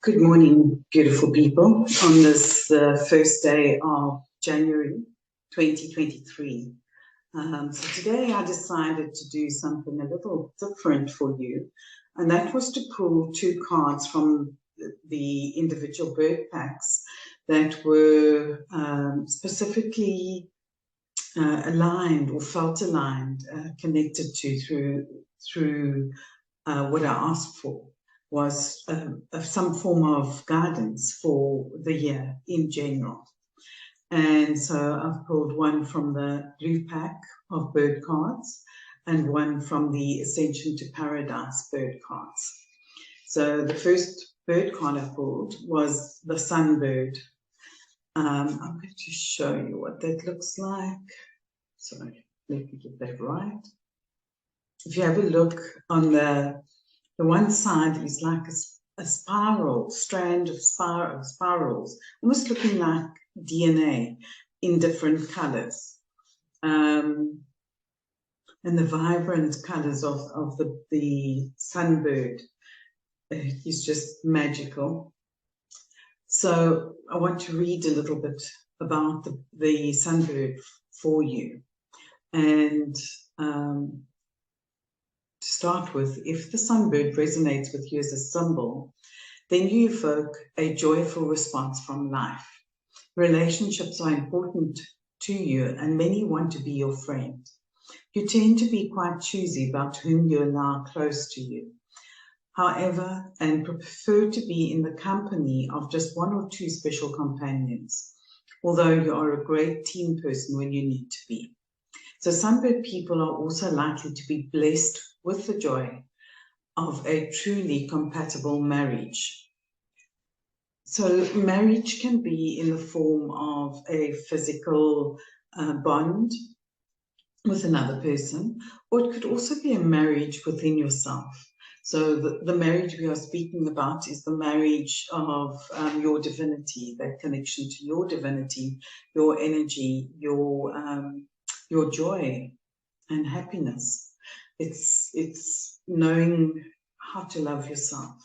Good morning, beautiful people, on this first day of January 2023. So today I decided to do something a little different for you, and that was to pull two cards from the individual bird packs that were specifically aligned or felt aligned, connected to through what I asked for was some form of guidance for the year in general. And so I've pulled one from the blue pack of bird cards and one from the Ascension to Paradise bird cards. So the first bird card I pulled was the sunbird. I'm going to show you what that looks like. Sorry, let me get that right. If you have a look on the one side is like a spiral, strand of spirals, almost looking like DNA in different colors. And the vibrant colors of the sunbird is just magical. So I want to read a little bit about the sunbird for you. And to start with, if the sunbird resonates with you as a symbol, then you evoke a joyful response from life. Relationships are important to you, and many want to be your friend. You tend to be quite choosy about whom you allow close to you. However, and prefer to be in the company of just one or two special companions, although you are a great team person when you need to be. So sunbird people are also likely to be blessed with the joy of a truly compatible marriage. So marriage can be in the form of a physical bond with another person, or it could also be a marriage within yourself. So the marriage we are speaking about is the marriage of your divinity, that connection to your divinity, your energy, your joy and happiness. It's knowing how to love yourself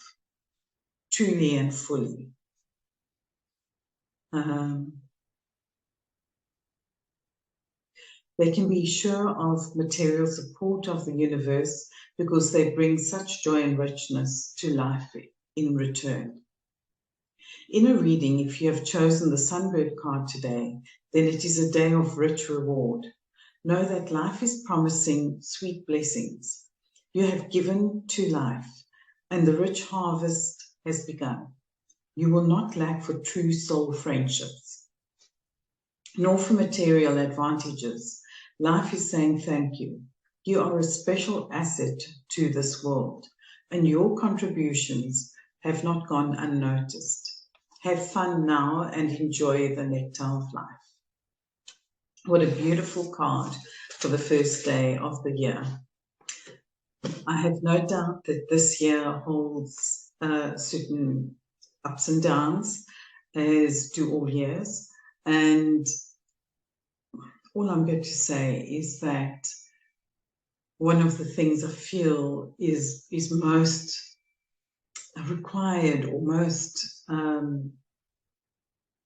truly and fully. They can be sure of material support of the universe because they bring such joy and richness to life in return. In a reading, if you have chosen the sunbird card today, then it is a day of rich reward. Know that life is promising sweet blessings. You have given to life, and the rich harvest has begun. You will not lack for true soul friendships, nor for material advantages. Life is saying thank you. You are a special asset to this world, and your contributions have not gone unnoticed. Have fun now and enjoy the nectar of life. What a beautiful card for the first day of the year. I have no doubt that this year holds certain ups and downs, as do all years. And all I'm going to say is that one of the things I feel is most required or most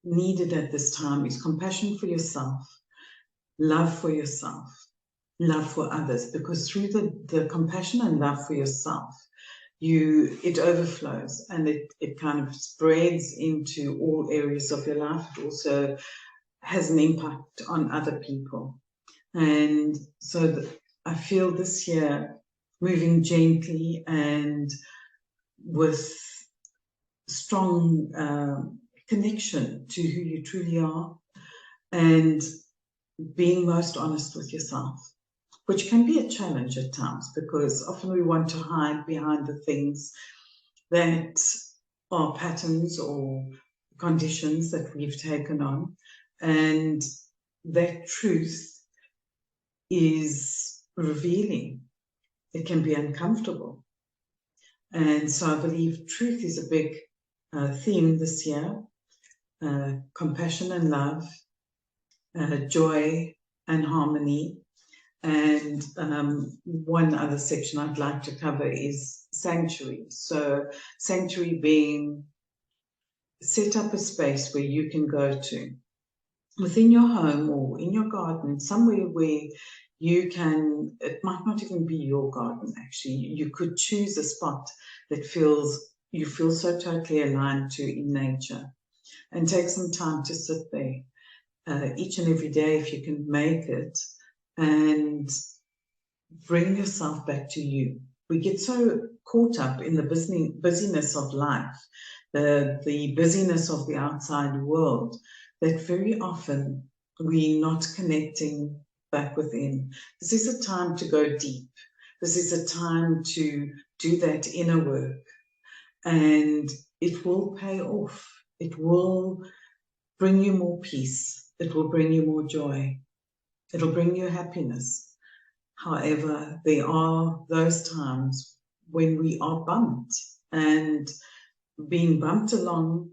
needed at this time is compassion for yourself, love for yourself, love for others, because through the compassion and love for yourself, it overflows and it kind of spreads into all areas of your life. It also has an impact on other people. And so I feel this year moving gently and with strong connection to who you truly are, and being most honest with yourself, which can be a challenge at times because often we want to hide behind the things that are patterns or conditions that we've taken on, and that truth is revealing. It can be uncomfortable. And so I believe truth is a big theme this year. Compassion and love, joy and harmony. And one other section I'd like to cover is sanctuary. So sanctuary being set up a space where you can go to within your home or in your garden, somewhere where you can, it might not even be your garden actually, you could choose a spot that you feel so totally aligned to in nature, and take some time to sit there each and every day if you can make it, and bring yourself back to you. We get so caught up in the busyness of life, the busyness of the outside world, that very often we're not connecting back within. This is a time to go deep. This is a time to do that inner work, and it will pay off. It will bring you more peace. It will bring you more joy. It'll bring you happiness. However, there are those times when we are bumped, and being bumped along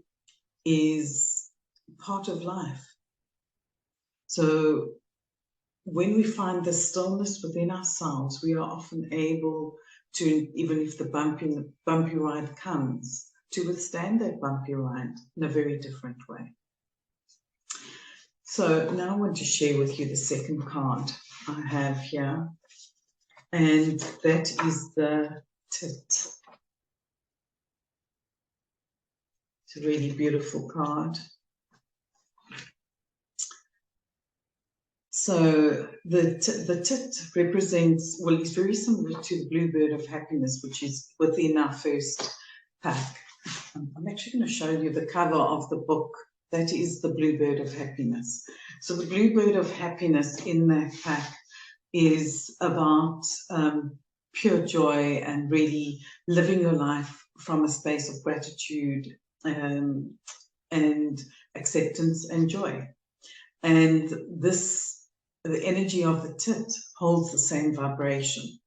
is part of life. So when we find the stillness within ourselves, we are often able to, even if the bumpy ride comes, to withstand that bumpy ride in a very different way. So now I want to share with you the second card I have here, and that is the Tit. It's a really beautiful card. So the tit represents, well, it's very similar to the bluebird of happiness, which is within our first pack. I'm actually going to show you the cover of the book. That is the bluebird of happiness. So the bluebird of happiness in that pack is about pure joy and really living your life from a space of gratitude and acceptance and joy. And the energy of the tit holds the same vibration.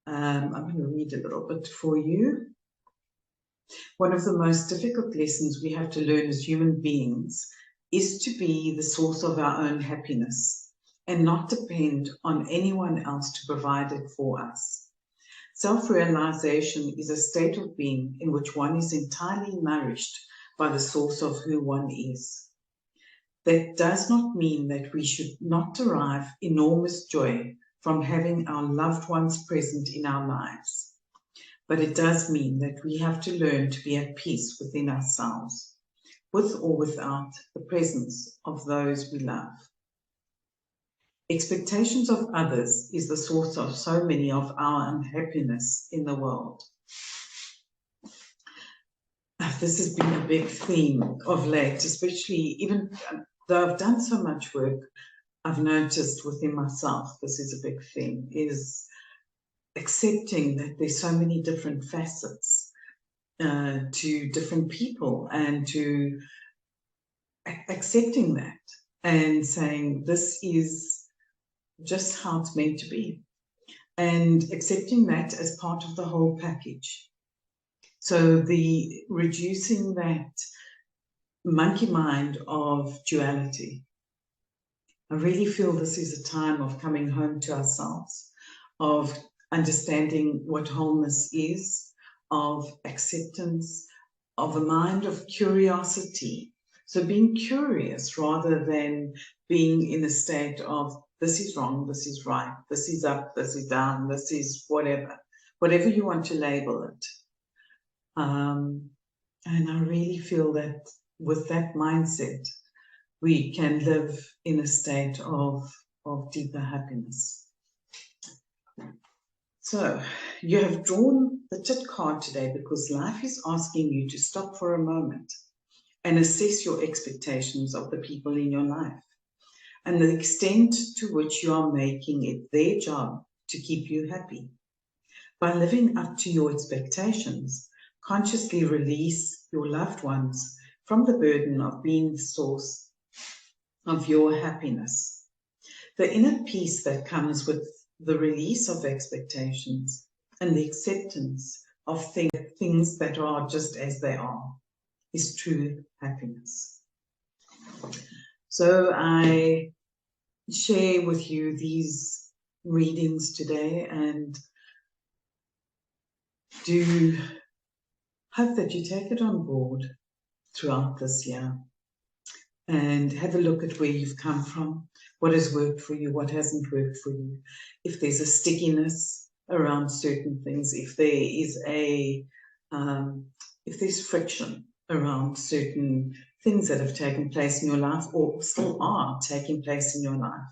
I'm going to read a little bit for you. One of the most difficult lessons we have to learn as human beings is to be the source of our own happiness and not depend on anyone else to provide it for us. Self-realization is a state of being in which one is entirely nourished by the source of who one is. That does not mean that we should not derive enormous joy from having our loved ones present in our lives. But it does mean that we have to learn to be at peace within ourselves, with or without the presence of those we love. Expectations of others is the source of so many of our unhappiness in the world. This has been a big theme of late, especially even though I've done so much work, I've noticed within myself, this is a big theme, is accepting that there's so many different facets to different people, and to accepting that and saying this is just how it's meant to be, and accepting that as part of the whole package. So the reducing that monkey mind of duality. I really feel this is a time of coming home to ourselves, of understanding what wholeness is, of acceptance, of a mind of curiosity. So being curious rather than being in a state of this is wrong, this is right, this is up, this is down, this is whatever you want to label it. And I really feel that with that mindset, we can live in a state of deeper happiness. So you have drawn the Tit card today because life is asking you to stop for a moment and assess your expectations of the people in your life and the extent to which you are making it their job to keep you happy. By living up to your expectations, consciously release your loved ones from the burden of being the source of your happiness. The inner peace that comes with the release of expectations and the acceptance of things that are just as they are is true happiness. So I share with you these readings today and do hope that you take it on board throughout this year. And have a look at where you've come from, what has worked for you, what hasn't worked for you. If there's a stickiness around certain things, if there is if there's friction around certain things that have taken place in your life or still are taking place in your life,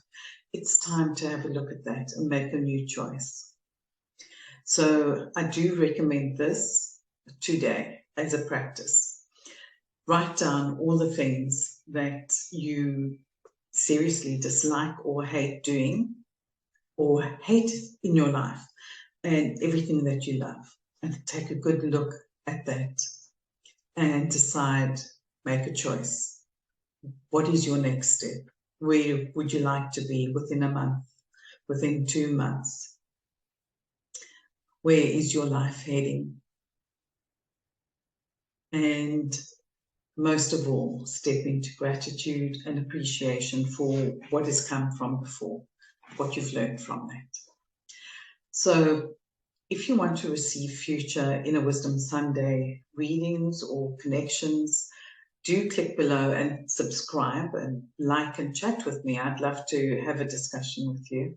it's time to have a look at that and make a new choice. So I do recommend this today as a practice. Write down all the things that you seriously dislike or hate doing or hate in your life, and everything that you love. And take a good look at that and decide, make a choice. What is your next step? Where would you like to be within a month, within 2 months? Where is your life heading? And most of all, step into gratitude and appreciation for what has come from before, what you've learned from that. So if you want to receive future Inner Wisdom Sunday readings or connections, do click below and subscribe and like and chat with me. I'd love to have a discussion with you.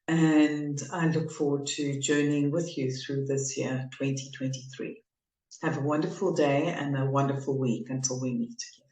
And I look forward to journeying with you through this year, 2023. Have a wonderful day and a wonderful week until we meet again.